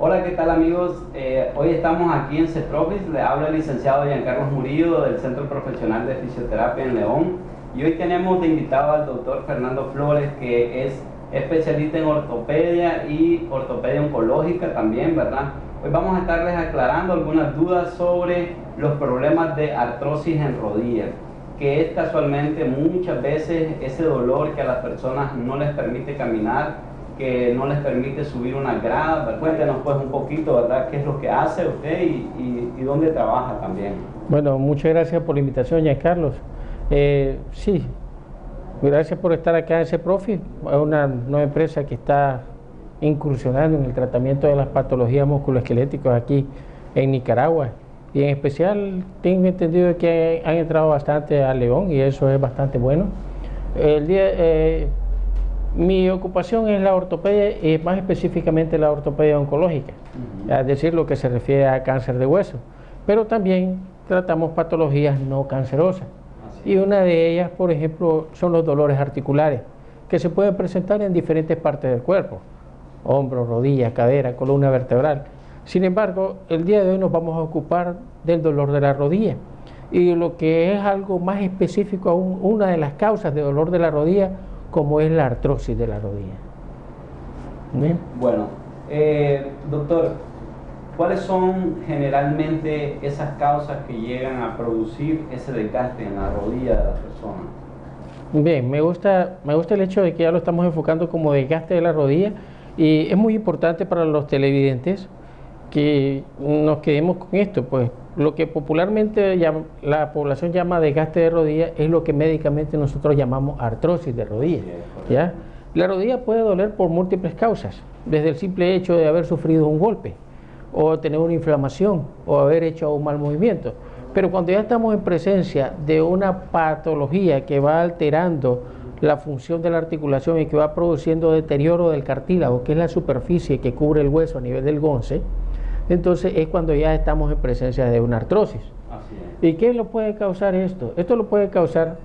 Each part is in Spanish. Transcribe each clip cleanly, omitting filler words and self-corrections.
Hola, ¿qué tal amigos? Hoy estamos aquí en CEPROFIS, le habla el licenciado Giancarlos Murillo del Centro Profesional de Fisioterapia en León y hoy tenemos de invitado al doctor Fernando Flores, que es especialista en ortopedia y ortopedia oncológica también, ¿verdad? Hoy vamos a estarles aclarando algunas dudas sobre los problemas de artrosis en rodillas, que es casualmente muchas veces ese dolor que a las personas no les permite caminar, que no les permite subir una grada. Cuéntenos pues un poquito, ¿verdad? ¿Qué es lo que hace usted y dónde trabaja también? Bueno, muchas gracias por la invitación, Giancarlos. Sí, gracias por estar acá en CEPROFIS, es una nueva empresa que está incursionando en el tratamiento de las patologías musculoesqueléticas aquí en Nicaragua. Y en especial tengo entendido que han entrado bastante a León y eso es bastante bueno. Mi ocupación es la ortopedia y más específicamente la ortopedia oncológica, es decir, lo que se refiere a cáncer de hueso, pero también tratamos patologías no cancerosas. Y una de ellas, por ejemplo, son los dolores articulares, que se pueden presentar en diferentes partes del cuerpo: hombro, rodilla, cadera, columna vertebral. Sin embargo, el día de hoy nos vamos a ocupar del dolor de la rodilla. Y lo que es algo más específico aún, una de las causas de dolor de la rodilla, como es la artrosis de la rodilla. ¿Bien? Bueno, doctor, ¿cuáles son generalmente esas causas que llegan a producir ese desgaste en la rodilla de la persona? Bien, me gusta el hecho de que ya lo estamos enfocando como desgaste de la rodilla, y es muy importante para los televidentes que nos quedemos con esto, pues lo que popularmente la población llama desgaste de rodilla es lo que médicamente nosotros llamamos artrosis de rodilla. ¿Ya? La rodilla puede doler por múltiples causas, desde el simple hecho de haber sufrido un golpe, o tener una inflamación, o haber hecho un mal movimiento. Pero cuando ya estamos en presencia de una patología que va alterando la función de la articulación y que va produciendo deterioro del cartílago, que es la superficie que cubre el hueso a nivel del gónce, entonces es cuando ya estamos en presencia de una artrosis. Así es. ¿Y qué lo puede causar esto? Esto lo puede causar,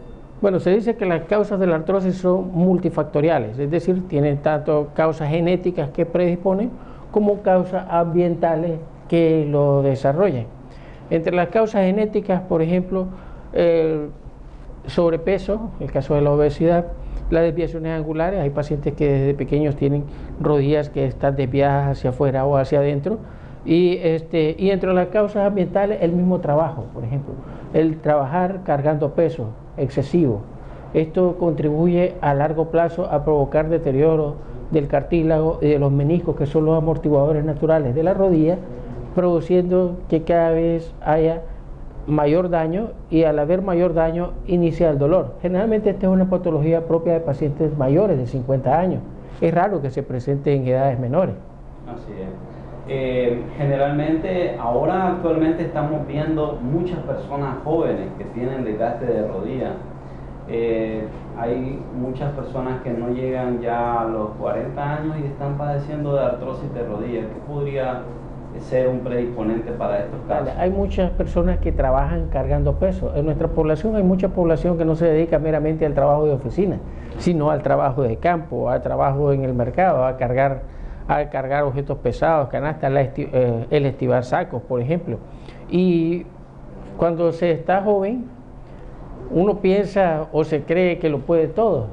bueno, se dice que las causas de la artrosis son multifactoriales, es decir, tienen tanto causas genéticas que predisponen como causas ambientales que lo desarrollan. Entre las causas genéticas, por ejemplo, sobrepeso, el caso de la obesidad, las desviaciones angulares, hay pacientes que desde pequeños tienen rodillas que están desviadas hacia afuera o hacia adentro. Y entre las causas ambientales, el mismo trabajo, por ejemplo, el trabajar cargando peso excesivo. Esto contribuye a largo plazo a provocar deterioro del cartílago y de los meniscos, que son los amortiguadores naturales de la rodilla, produciendo que cada vez haya mayor daño, y al haber mayor daño inicia el dolor. Generalmente esta es una patología propia de pacientes mayores de 50 años. Es raro que se presente en edades menores. Así es. Generalmente, ahora actualmente estamos viendo muchas personas jóvenes que tienen desgaste de rodilla. Hay muchas personas que no llegan ya a los 40 años y están padeciendo de artrosis de rodilla. ¿Qué podría ser un predisponente para estos casos? Hay muchas personas que trabajan cargando peso. En nuestra población hay mucha población que no se dedica meramente al trabajo de oficina, sino al trabajo de campo, al trabajo en el mercado, a cargar objetos pesados, canastas, el estivar sacos, por ejemplo. Y cuando se está joven, uno piensa o se cree que lo puede todo.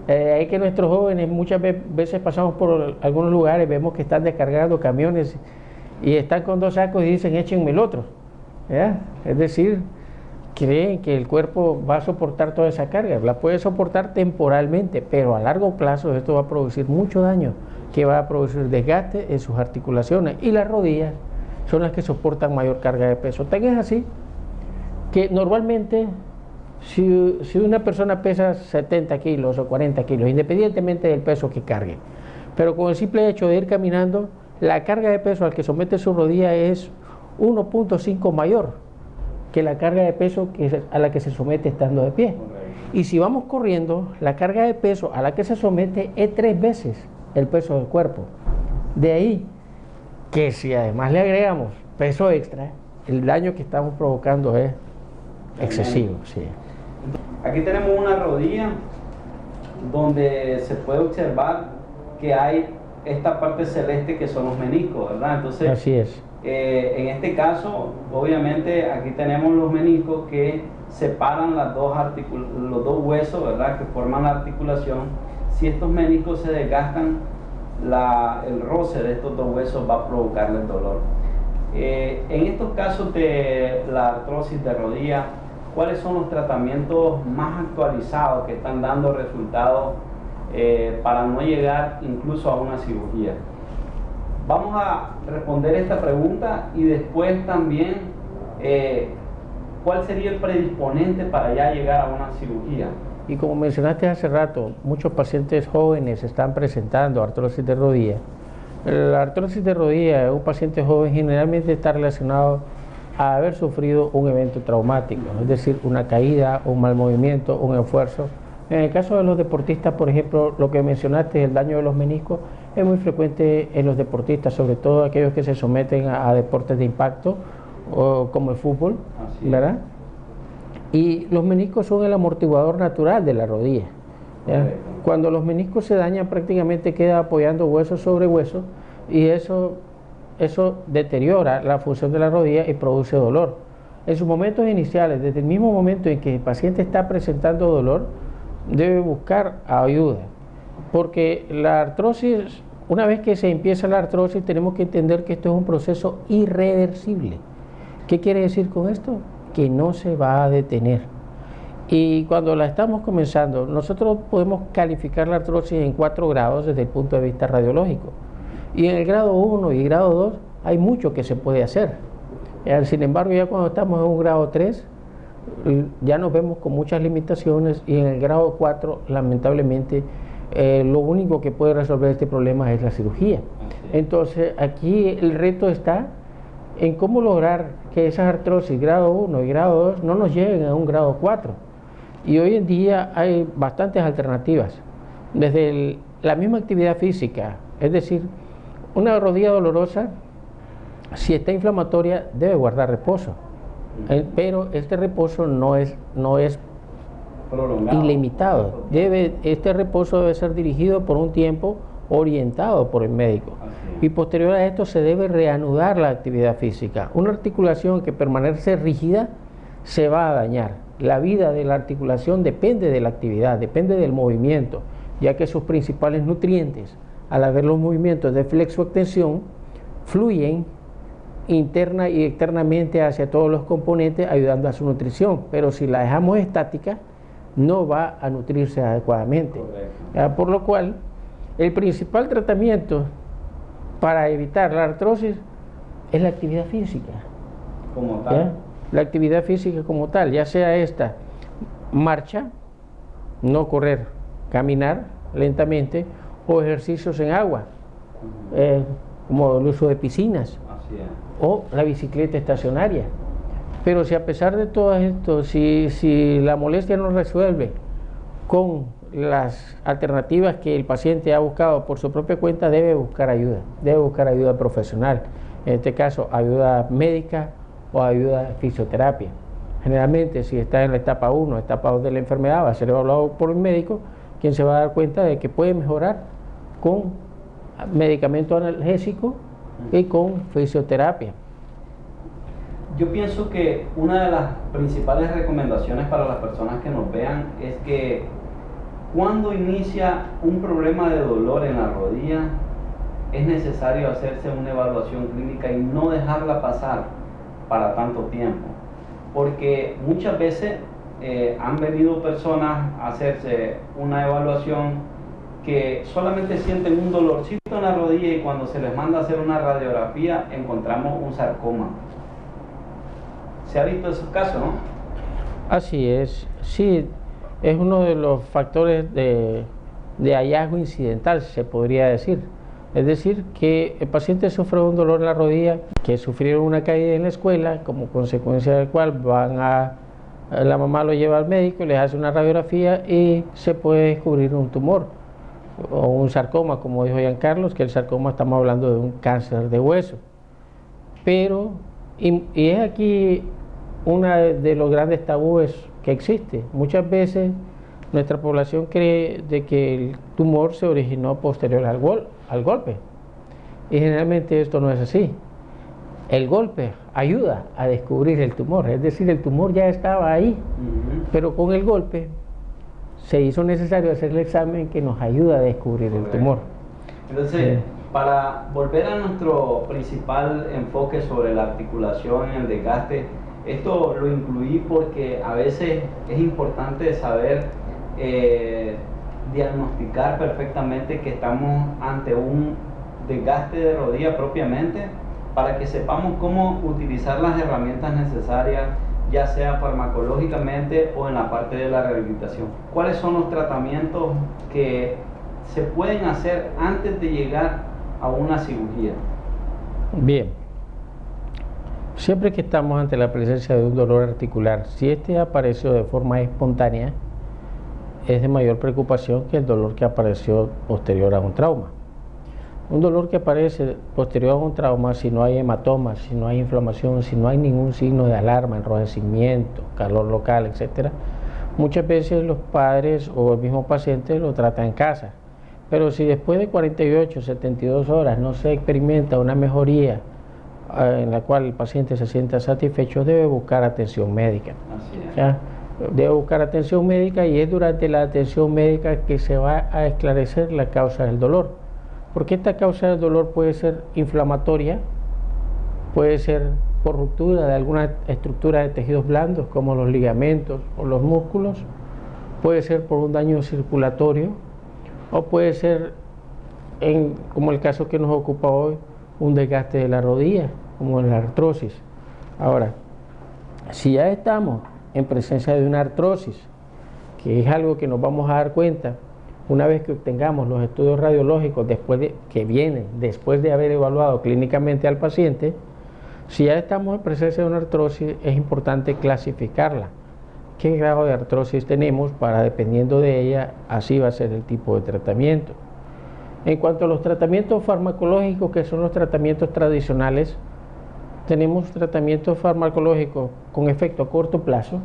Hay que nuestros jóvenes muchas veces pasamos por algunos lugares, vemos que están descargando camiones y están con 2 sacos y dicen échenme el otro. ¿Ya? Es decir, creen que el cuerpo va a soportar toda esa carga. La puede soportar temporalmente, pero a largo plazo esto va a producir mucho daño, que va a producir desgaste en sus articulaciones, y las rodillas son las que soportan mayor carga de peso. Tan es así que normalmente si una persona pesa 70 kilos o 40 kilos, independientemente del peso que cargue, pero con el simple hecho de ir caminando, la carga de peso al que somete su rodilla es 1.5 mayor que la carga de peso a la que se somete estando de pie. Y si vamos corriendo, la carga de peso a la que se somete es 3 veces el peso del cuerpo. De ahí que si además le agregamos peso extra, el daño que estamos provocando es excesivo. Sí. Aquí tenemos una rodilla donde se puede observar que hay esta parte celeste que son los meniscos, ¿verdad? Entonces, así es. En este caso, obviamente, aquí tenemos los meniscos que separan los dos huesos, ¿verdad? Que forman la articulación. Si estos meniscos se desgastan, el roce de estos dos huesos va a provocarle el dolor. En estos casos de la artrosis de rodilla, ¿cuáles son los tratamientos más actualizados que están dando resultados para no llegar incluso a una cirugía? Vamos a responder esta pregunta y después también ¿cuál sería el predisponente para ya llegar a una cirugía? Y como mencionaste hace rato, muchos pacientes jóvenes están presentando artrosis de rodilla. La artrosis de rodilla en un paciente joven generalmente está relacionado a haber sufrido un evento traumático, es decir, una caída, un mal movimiento, un esfuerzo. En el caso de los deportistas, por ejemplo, lo que mencionaste, el daño de los meniscos, es muy frecuente en los deportistas, sobre todo aquellos que se someten a deportes de impacto, como el fútbol, ¿verdad? Y los meniscos son el amortiguador natural de la rodilla. Cuando los meniscos se dañan, prácticamente queda apoyando hueso sobre hueso y eso deteriora la función de la rodilla y produce dolor. En sus momentos iniciales, desde el mismo momento en que el paciente está presentando dolor, debe buscar ayuda, porque la artrosis, una vez que se empieza la artrosis, tenemos que entender que esto es un proceso irreversible. ¿Qué quiere decir con esto? Que no se va a detener. Y cuando la estamos comenzando, nosotros podemos calificar la artrosis en 4 grados desde el punto de vista radiológico. Y en el grado 1 y grado 2 hay mucho que se puede hacer. Sin embargo, ya cuando estamos en un grado 3, ya nos vemos con muchas limitaciones y en el grado 4, lamentablemente, lo único que puede resolver este problema es la cirugía. Entonces, aquí el reto está en cómo lograr que esas artrosis grado 1 y grado 2 no nos lleguen a un grado 4. Y hoy en día hay bastantes alternativas, desde la misma actividad física, es decir, una rodilla dolorosa, si está inflamatoria, debe guardar reposo, pero este reposo no es prolongado, ilimitado. Este reposo debe ser dirigido por un tiempo orientado por el médico. Y posterior a esto se debe reanudar la actividad física. Una articulación que permanece rígida se va a dañar. La vida de la articulación depende de la actividad, depende del movimiento, ya que sus principales nutrientes, al haber los movimientos de flexoextensión, fluyen interna y externamente hacia todos los componentes, ayudando a su nutrición. Pero si la dejamos estática, no va a nutrirse adecuadamente. Por lo cual, el principal tratamiento para evitar la artrosis es la actividad física. Como tal. La actividad física como tal, ya sea esta marcha, no correr, caminar lentamente, o ejercicios en agua, como el uso de piscinas, o la bicicleta estacionaria. Pero si a pesar de todo esto, si la molestia no resuelve con las alternativas que el paciente ha buscado por su propia cuenta, debe buscar ayuda profesional, en este caso ayuda médica o ayuda de fisioterapia. Generalmente, si está en la etapa 1, etapa 2 de la enfermedad, va a ser evaluado por un médico, quien se va a dar cuenta de que puede mejorar con medicamento analgésico y con fisioterapia. Yo pienso que una de las principales recomendaciones para las personas que nos vean es que cuando inicia un problema de dolor en la rodilla, es necesario hacerse una evaluación clínica y no dejarla pasar para tanto tiempo, porque muchas veces han venido personas a hacerse una evaluación que solamente sienten un dolorcito en la rodilla y cuando se les manda a hacer una radiografía encontramos un sarcoma. ¿Se ha visto esos casos, no? Así es, sí, es uno de los factores de hallazgo incidental, se podría decir. Es decir, que el paciente sufre un dolor en la rodilla, que sufrieron una caída en la escuela, como consecuencia del cual la mamá lo lleva al médico, les hace una radiografía y se puede descubrir un tumor o un sarcoma, como dijo Giancarlos, que el sarcoma estamos hablando de un cáncer de hueso. Pero, y es aquí uno de los grandes tabúes que existe. Muchas veces nuestra población cree de que el tumor se originó posterior al golpe, al golpe. Y generalmente esto no es así. El golpe ayuda a descubrir el tumor, es decir, el tumor ya estaba ahí, pero con el golpe se hizo necesario hacer el examen que nos ayuda a descubrir el tumor. Entonces, para volver a nuestro principal enfoque sobre la articulación y el desgaste, esto lo incluí porque a veces es importante saber diagnosticar perfectamente que estamos ante un desgaste de rodilla propiamente, para que sepamos cómo utilizar las herramientas necesarias, ya sea farmacológicamente o en la parte de la rehabilitación. ¿Cuáles son los tratamientos que se pueden hacer antes de llegar a una cirugía? Bien, siempre que estamos ante la presencia de un dolor articular, si este apareció de forma espontánea, es de mayor preocupación que el dolor que apareció posterior a un trauma. Un dolor que aparece posterior a un trauma, si no hay hematomas, si no hay inflamación, si no hay ningún signo de alarma, enrojecimiento, calor local, etc., muchas veces los padres o el mismo paciente lo trata en casa. Pero si después de 48, 72 horas no se experimenta una mejoría en la cual el paciente se sienta satisfecho, debe buscar atención médica. Así es. ¿Ya? Debe buscar atención médica, y es durante la atención médica que se va a esclarecer la causa del dolor. Porque esta causa del dolor puede ser inflamatoria, puede ser por ruptura de alguna estructura de tejidos blandos como los ligamentos o los músculos, puede ser por un daño circulatorio, o puede ser, como el caso que nos ocupa hoy, un desgaste de la rodilla, como en la artrosis. Ahora, si ya estamos en presencia de una artrosis, que es algo que nos vamos a dar cuenta una vez que obtengamos los estudios radiológicos después de haber evaluado clínicamente al paciente, si ya estamos en presencia de una artrosis, es importante clasificarla. ¿Qué grado de artrosis tenemos? Para, dependiendo de ella, así va a ser el tipo de tratamiento. En cuanto a los tratamientos farmacológicos, que son los tratamientos tradicionales, tenemos tratamientos farmacológicos con efecto a corto plazo,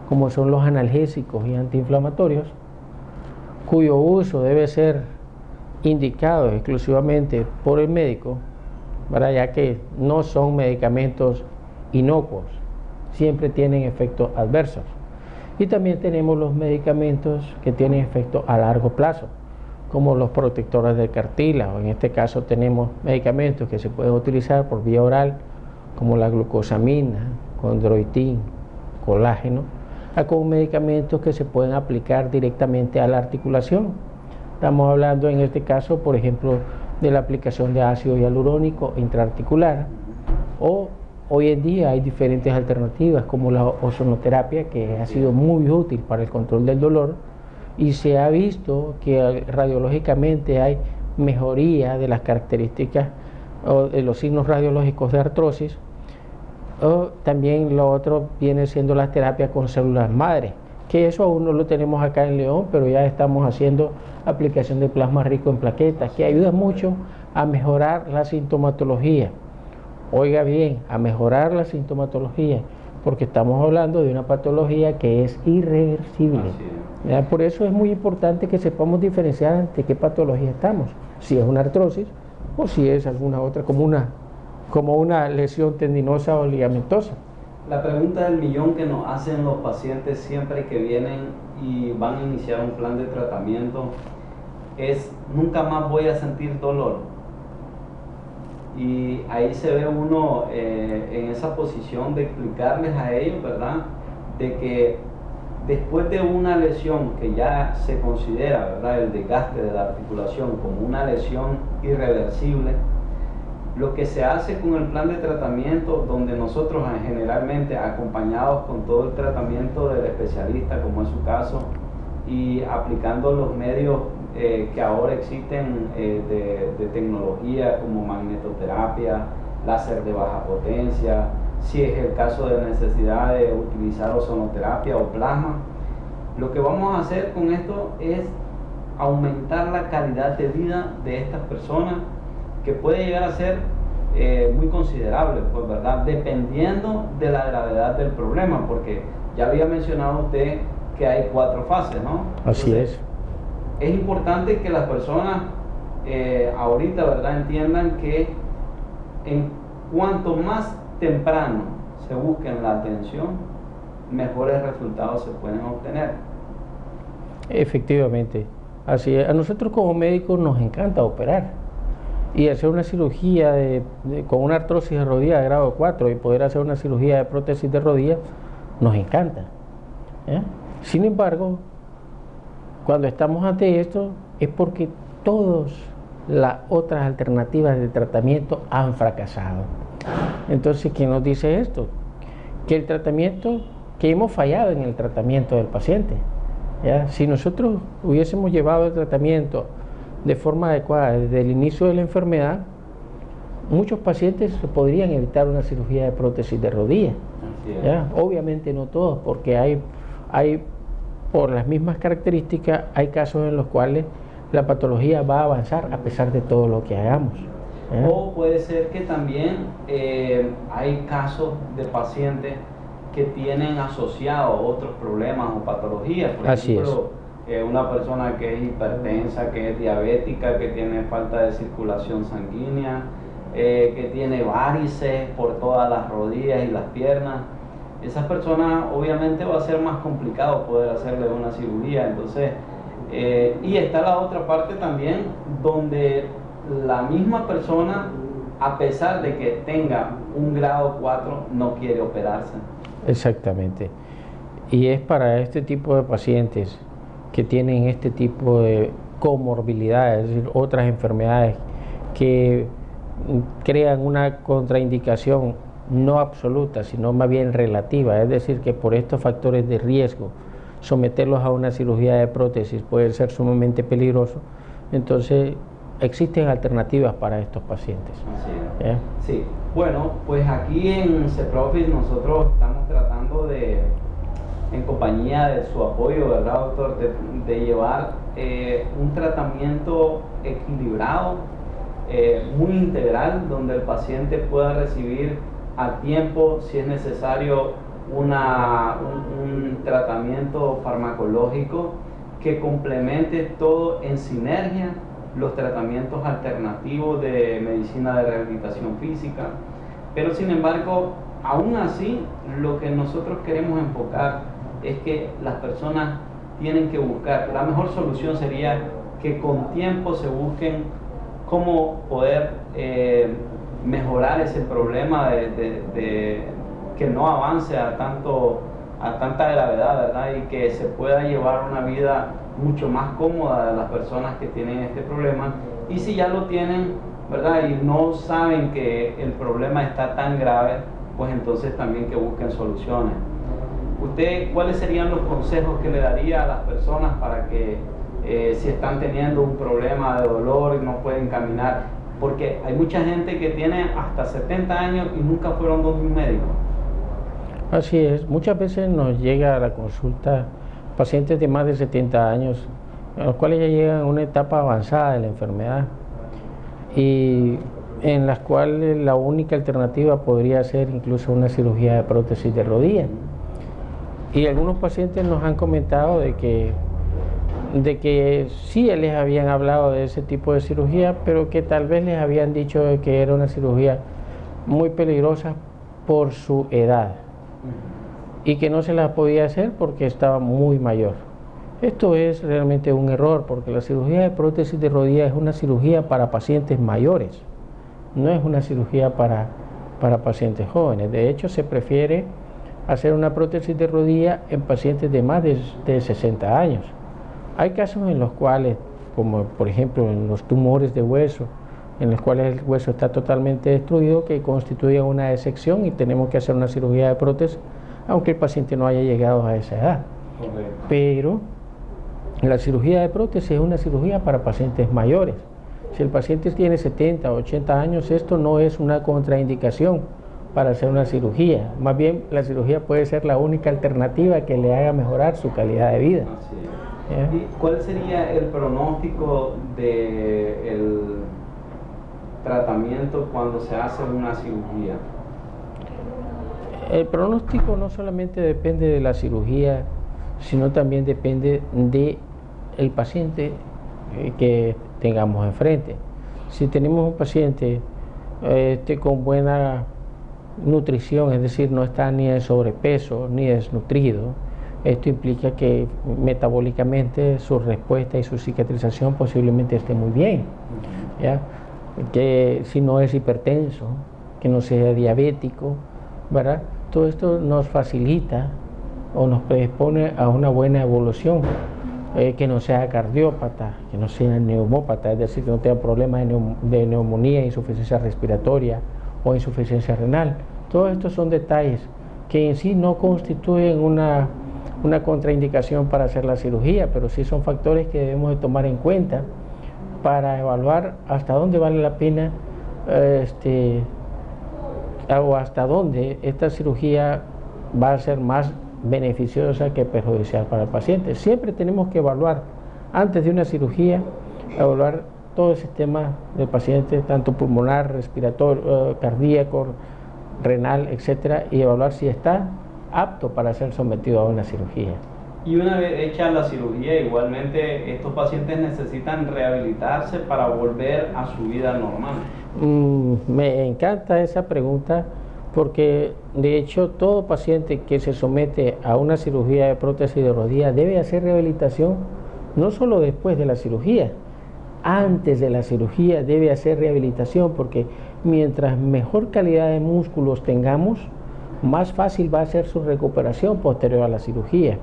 como son los analgésicos y antiinflamatorios, cuyo uso debe ser indicado exclusivamente por el médico, ya que no son medicamentos inocuos, siempre tienen efectos adversos. Y también tenemos los medicamentos que tienen efecto a largo plazo, como los protectores del cartílago. En este caso tenemos medicamentos que se pueden utilizar por vía oral, como la glucosamina, condroitin, colágeno, con medicamentos que se pueden aplicar directamente a la articulación. Estamos hablando en este caso, por ejemplo, de la aplicación de ácido hialurónico intraarticular, o hoy en día hay diferentes alternativas como la ozonoterapia, que ha sido muy útil para el control del dolor, y se ha visto que radiológicamente hay mejoría de las características o de los signos radiológicos de artrosis. O también lo otro viene siendo las terapias con células madre, que eso aún no lo tenemos acá en León, pero ya estamos haciendo aplicación de plasma rico en plaquetas, que ayuda mucho a mejorar la sintomatología. Oiga bien, a mejorar la sintomatología, porque estamos hablando de una patología que es irreversible. Por eso es muy importante que sepamos diferenciar ante qué patología estamos, si es una artrosis o si es alguna otra, como una lesión tendinosa o ligamentosa. La pregunta del millón que nos hacen los pacientes siempre que vienen y van a iniciar un plan de tratamiento es: nunca más voy a sentir dolor. Y ahí se ve uno en esa posición de explicarles a ellos, ¿verdad?, de que después de una lesión que ya se considera, ¿verdad?, el desgaste de la articulación como una lesión irreversible, lo que se hace con el plan de tratamiento, donde nosotros generalmente, acompañados con todo el tratamiento del especialista, como es su caso, y aplicando los medios que ahora existen de tecnología, como magnetoterapia, láser de baja potencia, si es el caso de necesidad de utilizar ozonoterapia o plasma, lo que vamos a hacer con esto es aumentar la calidad de vida de estas personas, que puede llegar a ser muy considerable, pues, ¿verdad?, dependiendo de la gravedad del problema, porque ya había mencionado usted que hay 4 fases, ¿no? Así es. Es importante que las personas ahorita, ¿verdad?, entiendan que en cuanto más temprano se busquen la atención, mejores resultados se pueden obtener. Efectivamente, así es. A nosotros como médicos nos encanta operar y hacer una cirugía con una artrosis de rodilla de grado 4 y poder hacer una cirugía de prótesis de rodilla nos encanta. Sin embargo, cuando estamos ante esto es porque todas las otras alternativas de tratamiento han fracasado. Entonces, ¿qué nos dice esto? Que hemos fallado en el tratamiento del paciente. Si nosotros hubiésemos llevado el tratamiento de forma adecuada desde el inicio de la enfermedad, muchos pacientes podrían evitar una cirugía de prótesis de rodilla. Obviamente no todos, porque hay por las mismas características, hay casos en los cuales la patología va a avanzar a pesar de todo lo que hagamos. O puede ser que también hay casos de pacientes que tienen asociados otros problemas o patologías. Por ejemplo, una persona que es hipertensa, que es diabética, que tiene falta de circulación sanguínea, que tiene varices por todas las rodillas y las piernas. Esas personas obviamente va a ser más complicado poder hacerle una cirugía. Entonces, y está la otra parte también donde la misma persona, a pesar de que tenga un grado 4, no quiere operarse. Exactamente. Y es para este tipo de pacientes que tienen este tipo de comorbilidades, es decir, otras enfermedades que crean una contraindicación no absoluta, sino más bien relativa, es decir, que por estos factores de riesgo someterlos a una cirugía de prótesis puede ser sumamente peligroso. Entonces existen alternativas para estos pacientes. Así es. Sí, bueno, pues aquí en CEPROFIS nosotros estamos tratando de, en compañía de su apoyo, ¿verdad, doctor?, de llevar un tratamiento equilibrado, muy integral, donde el paciente pueda recibir a tiempo, si es necesario, un tratamiento farmacológico que complemente todo en sinergia los tratamientos alternativos de medicina de rehabilitación física. Pero sin embargo, aún así, lo que nosotros queremos enfocar es que las personas tienen que buscar, la mejor solución sería que con tiempo se busquen cómo poder mejorar ese problema de que no avance a tanta gravedad, ¿verdad? Y que se pueda llevar una vida mucho más cómoda de las personas que tienen este problema. Y si ya lo tienen, ¿verdad?, y no saben que el problema está tan grave, pues entonces también que busquen soluciones. ¿Usted cuáles serían los consejos que le daría a las personas para que si están teniendo un problema de dolor y no pueden caminar? Porque hay mucha gente que tiene hasta 70 años y nunca fueron donde un médico. Así es, muchas veces nos llega a la consulta pacientes de más de 70 años, a los cuales ya llegan a una etapa avanzada de la enfermedad y en las cuales la única alternativa podría ser incluso una cirugía de prótesis de rodilla. Y algunos pacientes nos han comentado de que sí les habían hablado de ese tipo de cirugía, pero que tal vez les habían dicho que era una cirugía muy peligrosa por su edad y que no se la podía hacer porque estaba muy mayor. Esto es realmente un error, porque la cirugía de prótesis de rodilla es una cirugía para pacientes mayores, no es una cirugía para pacientes jóvenes. De hecho, se prefiere hacer una prótesis de rodilla en pacientes de más de 60 años. Hay casos en los cuales, como por ejemplo en los tumores de hueso, en los cuales el hueso está totalmente destruido, que constituyen una excepción y tenemos que hacer una cirugía de prótesis, aunque el paciente no haya llegado a esa edad. Okay. Pero la cirugía de prótesis es una cirugía para pacientes mayores. Si el paciente tiene 70 o 80 años, esto no es una contraindicación para hacer una cirugía. Más bien, la cirugía puede ser la única alternativa que le haga mejorar su calidad de vida. Así es. ¿Y cuál sería el pronóstico del tratamiento cuando se hace una cirugía? El pronóstico no solamente depende de la cirugía, sino también depende del paciente que tengamos enfrente. Si tenemos un paciente con buena nutrición, es decir, no está ni en sobrepeso ni desnutrido, esto implica que metabólicamente su respuesta y su cicatrización posiblemente esté muy bien, ¿ya? Que si no es hipertenso, que no sea diabético, ¿verdad? Todo esto nos facilita o nos predispone a una buena evolución, que no sea cardiópata, que no sea neumópata, es decir, que no tenga problemas de neumonía, insuficiencia respiratoria o insuficiencia renal. Todos estos son detalles que en sí no constituyen una contraindicación para hacer la cirugía, pero sí son factores que debemos de tomar en cuenta para evaluar hasta dónde vale la pena o hasta dónde esta cirugía va a ser más beneficiosa que perjudicial para el paciente. Siempre tenemos que evaluar, antes de una cirugía, evaluar todo el sistema del paciente, tanto pulmonar, respiratorio, cardíaco, renal, etcétera, y evaluar si está apto para ser sometido a una cirugía. Y una vez hecha la cirugía, igualmente estos pacientes necesitan rehabilitarse para volver a su vida normal. Me encanta esa pregunta, porque de hecho todo paciente que se somete a una cirugía de prótesis de rodilla debe hacer rehabilitación, no solo después de la cirugía, antes de la cirugía debe hacer rehabilitación, porque mientras mejor calidad de músculos tengamos, más fácil va a ser su recuperación posterior a la cirugía.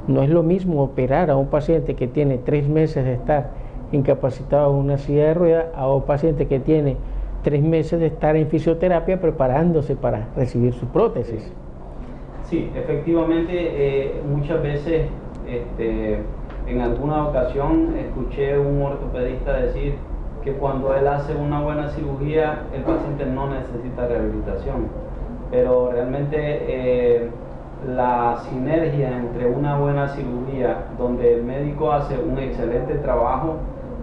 No es lo mismo operar a un paciente que tiene 3 meses de estar incapacitado en una silla de ruedas a un paciente que tiene 3 meses de estar en fisioterapia preparándose para recibir su prótesis. Sí, efectivamente, muchas veces, en alguna ocasión escuché un ortopedista decir que cuando él hace una buena cirugía, el paciente no necesita rehabilitación, pero realmente la sinergia entre una buena cirugía, donde el médico hace un excelente trabajo,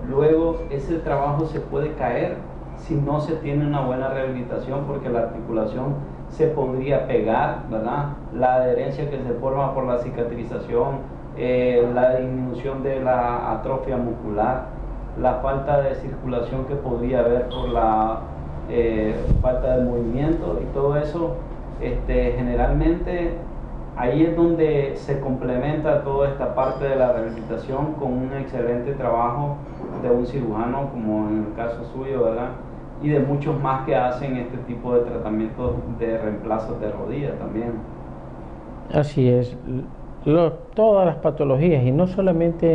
luego ese trabajo se puede caer si no se tiene una buena rehabilitación, porque la articulación se podría pegar, ¿verdad? La adherencia que se forma por la cicatrización, la disminución de la atrofia muscular, la falta de circulación que podría haber por la falta de movimiento, y todo eso generalmente ahí es donde se complementa toda esta parte de la rehabilitación con un excelente trabajo de un cirujano, como en el caso suyo, ¿verdad? Y de muchos más que hacen este tipo de tratamientos de reemplazos de rodilla también. Así es. Todas las patologías, y no solamente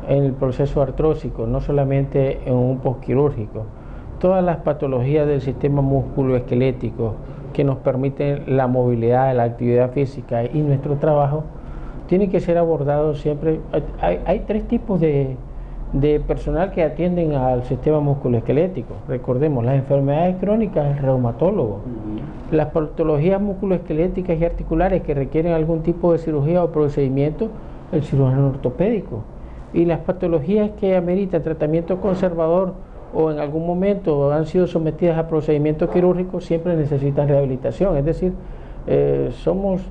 en el proceso artrósico, no solamente en un postquirúrgico, todas las patologías del sistema musculoesquelético que nos permiten la movilidad, la actividad física y nuestro trabajo, tienen que ser abordados siempre. Hay 3 tipos de personal que atienden al sistema musculoesquelético. Recordemos, las enfermedades crónicas, el reumatólogo, las patologías musculoesqueléticas y articulares que requieren algún tipo de cirugía o procedimiento, el cirujano ortopédico, y las patologías que ameritan tratamiento conservador o en algún momento han sido sometidas a procedimientos quirúrgicos, siempre necesitan rehabilitación. Es decir, somos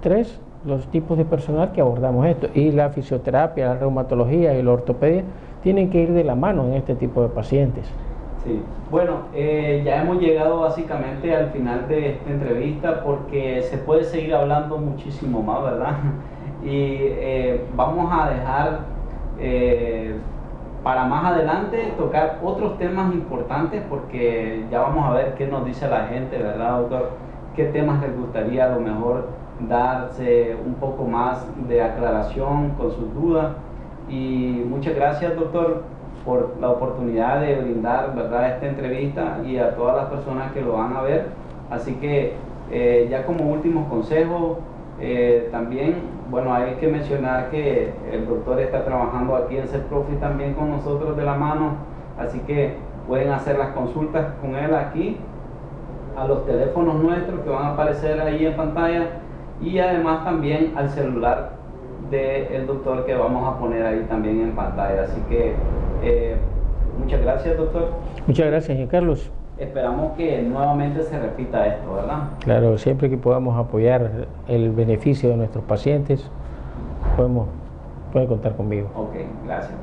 3 los tipos de personal que abordamos esto, y la fisioterapia, la reumatología y la ortopedia tienen que ir de la mano en este tipo de pacientes. Sí, bueno, ya hemos llegado básicamente al final de esta entrevista, porque se puede seguir hablando muchísimo más, ¿verdad? Y vamos a dejar para más adelante tocar otros temas importantes, porque ya vamos a ver qué nos dice la gente, ¿verdad, doctor? ¿Qué temas les gustaría a lo mejor darse un poco más de aclaración con sus dudas? Y muchas gracias, doctor, por la oportunidad de brindar, ¿verdad?, esta entrevista, y a todas las personas que lo van a ver. Así que ya como últimos consejos, también, bueno, hay que mencionar que el doctor está trabajando aquí en CEPROFIS también con nosotros de la mano, así que pueden hacer las consultas con él aquí a los teléfonos nuestros que van a aparecer ahí en pantalla, y además también al celular del doctor que vamos a poner ahí también en pantalla. Así que muchas gracias, doctor. Muchas gracias, señor Carlos. Esperamos que nuevamente se repita esto, ¿verdad? Claro, siempre que podamos apoyar el beneficio de nuestros pacientes, pueden contar conmigo. Ok, gracias.